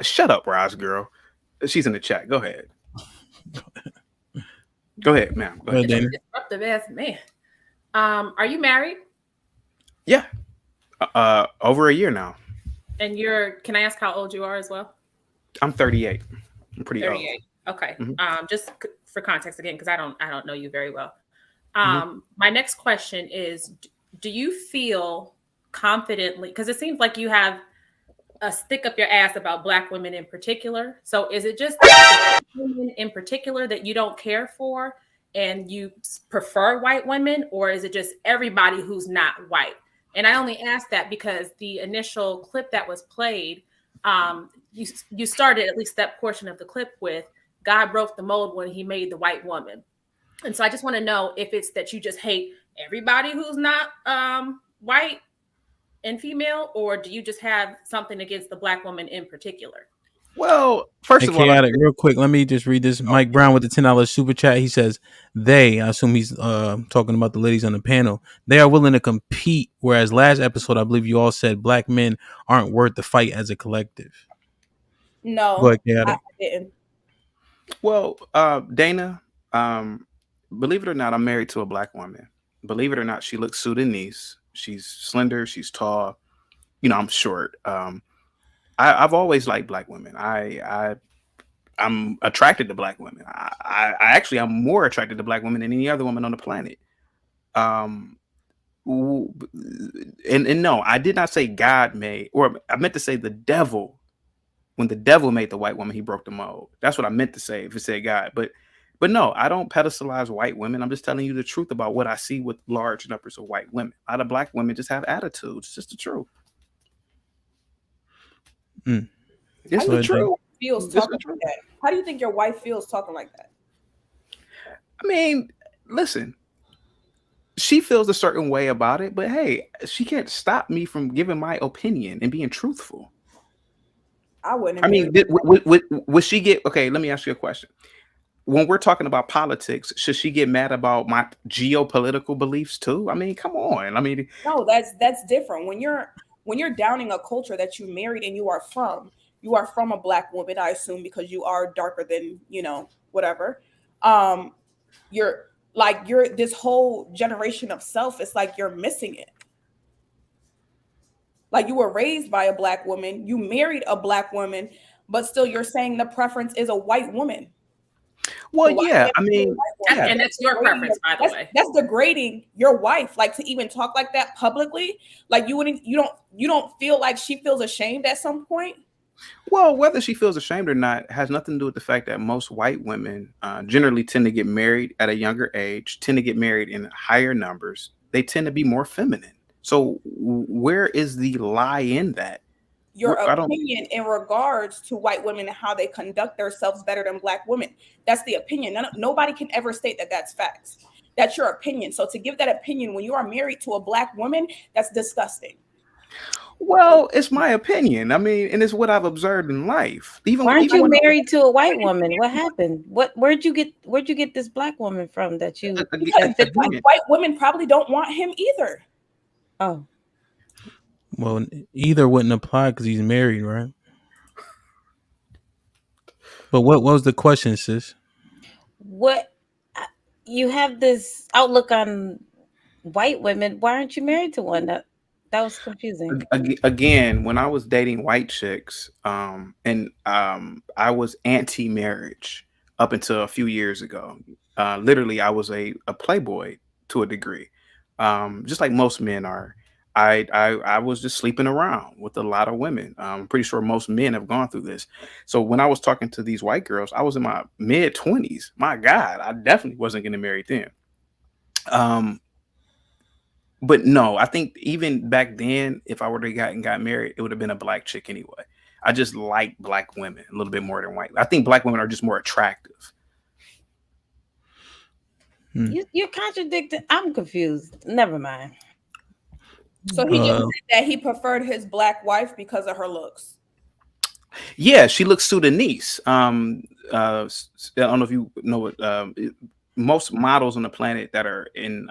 Shut up, Roz girl. She's in the chat. Go ahead. Go ahead, ma'am. Go Well, ahead. Dana. Disruptive ass man. Are you married? Yeah. Over a year now. And you're, can I ask how old you are as well? I'm 38. I'm pretty old. 38. Okay. Hmm. Just for context again, because I don't know you very well. Hmm. My next question is, do you feel confidently, because it seems like you have a stick up your ass about Black women in particular. So is it just women in particular that you don't care for and you prefer white women, or is it just everybody who's not white? And I only ask that because the initial clip that was played, you started at least that portion of the clip with God broke the mold when he made the white woman. And so I just want to know if it's that you just hate everybody who's not white and female, or do you just have something against the Black woman in particular? Well, first Hey, of all, let me chaotic, real quick. Let me just read this. Mike Brown with the $10 super chat. He says, "They, I assume he's talking about the ladies on the panel. They are willing to compete. Whereas last episode, I believe you all said Black men aren't worth the fight as a collective." Go No, ahead, I chaotic. didn't. Well, Dana, believe it or not, I'm married to a Black woman. Believe it or not, she looks Sudanese. She's slender. She's tall. I'm short. I've always liked Black women. I'm attracted to Black women. I'm more attracted to Black women than any other woman on the planet. Um, and no, I did not say God made, or I meant to say the devil. When the devil made the white woman, he broke the mold. That's what I meant to say if it said God. But no, I don't pedestalize white women. I'm just telling you the truth about what I see with large numbers of white women. A lot of Black women just have attitudes. It's just the truth. Mm. It's the truth. Feels talking like that. How do you think your wife feels talking like that? I mean, listen, she feels a certain way about it, but hey, she can't stop me from giving my opinion and being truthful. I wouldn't. I mean, would she get, okay, let me ask you a question. When we're talking about politics, should she get mad about my geopolitical beliefs too? I mean, come on. I mean, no, that's different. When you're downing a culture that you married and you are from a Black woman, I assume, because you are darker than, whatever. You're this whole generation of self, it's like you're missing it. Like, you were raised by a Black woman, you married a Black woman, but still you're saying the preference is a white woman. well, yeah, I mean, yeah. And that's your preference, by the way. That's degrading your wife. Like, to even talk like that publicly, like you don't feel like she feels ashamed at some point? Well, whether she feels ashamed or not has nothing to do with the fact that most white women generally tend to get married at a younger age, tend to get married in higher numbers. They tend to be more feminine. So where is the lie in that? Your opinion in regards to white women and how they conduct themselves better than Black women. That's the opinion. Nobody can ever state that that's facts. That's your opinion. So to give that opinion when you are married to a Black woman, that's disgusting. Well, it's my opinion. I mean, and it's what I've observed in life. Why aren't you married to a white woman? What happened? Where'd you get this Black woman from that you? White women probably don't want him either. Oh. Well, either wouldn't apply because he's married, right? But what was the question, sis? What, you have this outlook on white women? Why aren't you married to one? That was confusing. Again, when I was dating white chicks, and I was anti-marriage up until a few years ago. Literally, I was a playboy to a degree, just like most men are. I was just sleeping around with a lot of women. I'm pretty sure most men have gone through this. So when I was talking to these white girls, I was in my mid-20s. My God, I definitely wasn't getting married then. But no, I think even back then, if I were to got married, it would have been a Black chick anyway. I just like Black women a little bit more than white. I think Black women are just more attractive. You're contradicting. I'm confused. Never mind. So he just said that he preferred his Black wife because of her looks. Yeah, she looks Sudanese. I don't know if you know what. Most models on the planet that are in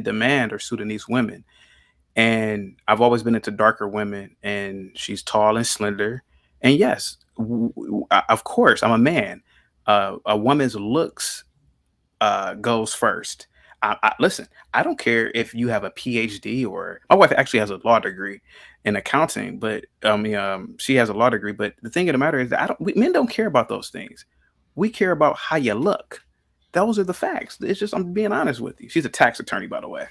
demand are Sudanese women, and I've always been into darker women. And she's tall and slender, And yes, of course, I'm a man. A woman's looks goes first. Listen, I don't care if you have a PhD, or my wife actually has a law degree in accounting, but I mean, she has a law degree. But the thing of the matter is that men don't care about those things. We care about how you look. Those are the facts. It's just, I'm being honest with you. She's a tax attorney, by the way.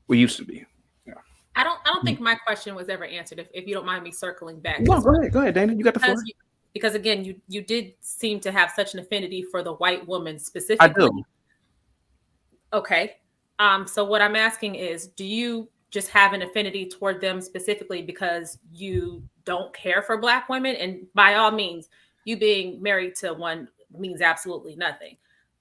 We used to be. Yeah. I don't think my question was ever answered. If you don't mind me circling back, No, go ahead, Dana. You got the floor. Because again, you did seem to have such an affinity for the white woman I specifically. do. Okay. So what I'm asking is, do you just have an affinity toward them specifically because you don't care for Black women? And by all means, you being married to one means absolutely nothing.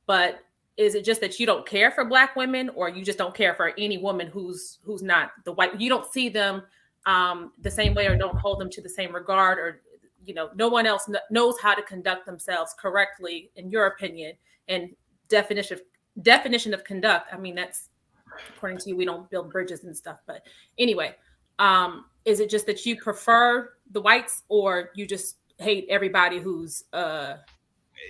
But is it just that you don't care for Black women, or you just don't care for any woman who's not the white? You don't see them the same way, or don't hold them to the same regard, or no one else knows how to conduct themselves correctly, in your opinion. And definition of conduct, I mean, that's according to you. We don't build bridges and stuff, but anyway, is it just that you prefer the whites, or you just hate everybody who's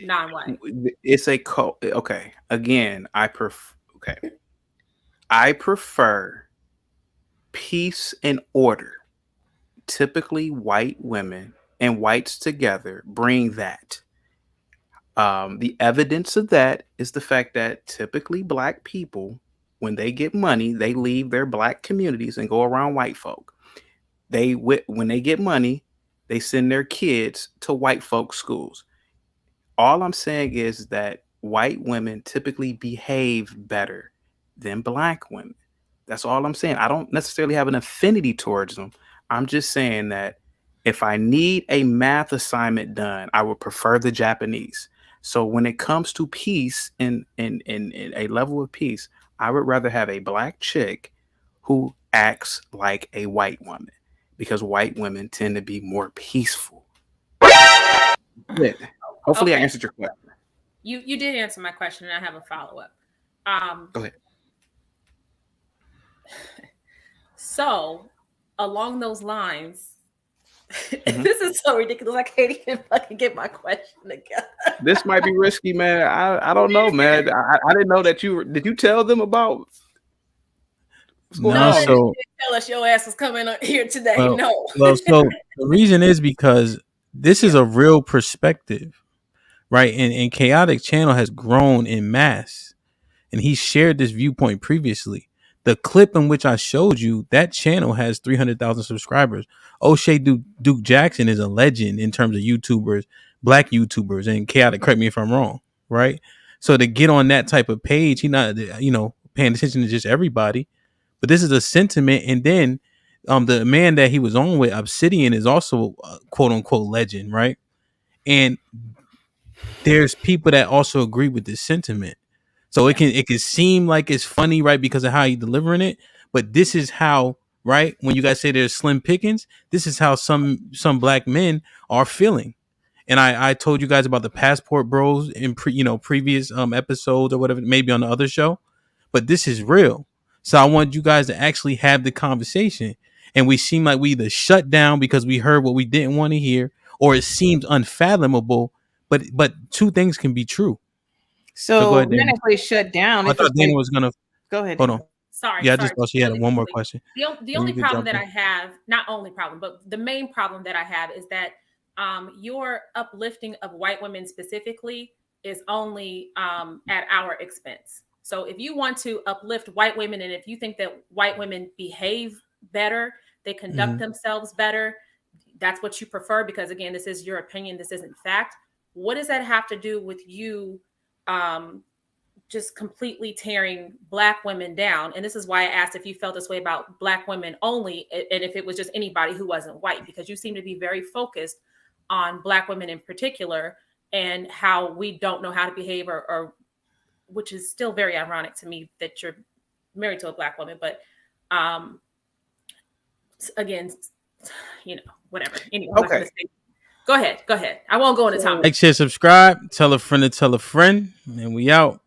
non-white? It's okay. Again, I prefer peace and order. Typically, white women and whites together bring that. The evidence of that is the fact that typically Black people, when they get money, they leave their Black communities and go around white folk. When they get money, they send their kids to white folk schools. All I'm saying is that white women typically behave better than Black women. That's all I'm saying. I don't necessarily have an affinity towards them. I'm just saying that if I need a math assignment done, I would prefer the Japanese. So when it comes to peace, in a level of peace, I would rather have a Black chick who acts like a white woman, because white women tend to be more peaceful. Yeah. Hopefully, I answered your question. You did answer my question, and I have a follow-up. Go ahead. So, along those lines, this is so ridiculous. I can't even fucking get my question together. This might be risky, man. I don't know, man. I didn't know that did you tell them about what's going on? So you didn't tell us your ass was coming here today. Well, so the reason is because this is a real perspective, right? And Chaotic Channel has grown in mass, and he shared this viewpoint previously. The clip in which I showed you, that channel has 300,000 subscribers. O'Shea Duke Jackson is a legend in terms of YouTubers, Black YouTubers, and Chaotic, correct me if I'm wrong, right? So to get on that type of page, he not, paying attention to just everybody, but this is a sentiment. And then the man that he was on with, Obsidian, is also a quote unquote legend, right? And there's people that also agree with this sentiment. So it can seem like it's funny, right, because of how you delivering it. But this is how, right, when you guys say there's slim pickings, this is how some Black men are feeling. And I told you guys about the passport bros in previous episodes or whatever, maybe on the other show. But this is real. So I want you guys to actually have the conversation. And we seem like we either shut down because we heard what we didn't want to hear, or it seems unfathomable. But two things can be true. So go ahead, Dana. When we shut down, I thought Dana was gonna go ahead. Hold on. Sorry. Yeah, I just thought she had one more question. The only problem that I have, not only problem, but the main problem that I have is that your uplifting of white women specifically is only at our expense. So if you want to uplift white women, and if you think that white women behave better, they conduct themselves better, that's what you prefer, because again, this is your opinion, this isn't fact. What does that have to do with you just completely tearing Black women down? And this is why I asked if you felt this way about Black women only, and if it was just anybody who wasn't white, because you seem to be very focused on Black women in particular, and how we don't know how to behave, or which is still very ironic to me that you're married to a Black woman. But again, whatever. Anyway, okay. Go ahead. I won't go into time. Like, share, subscribe, tell a friend to tell a friend, and we out.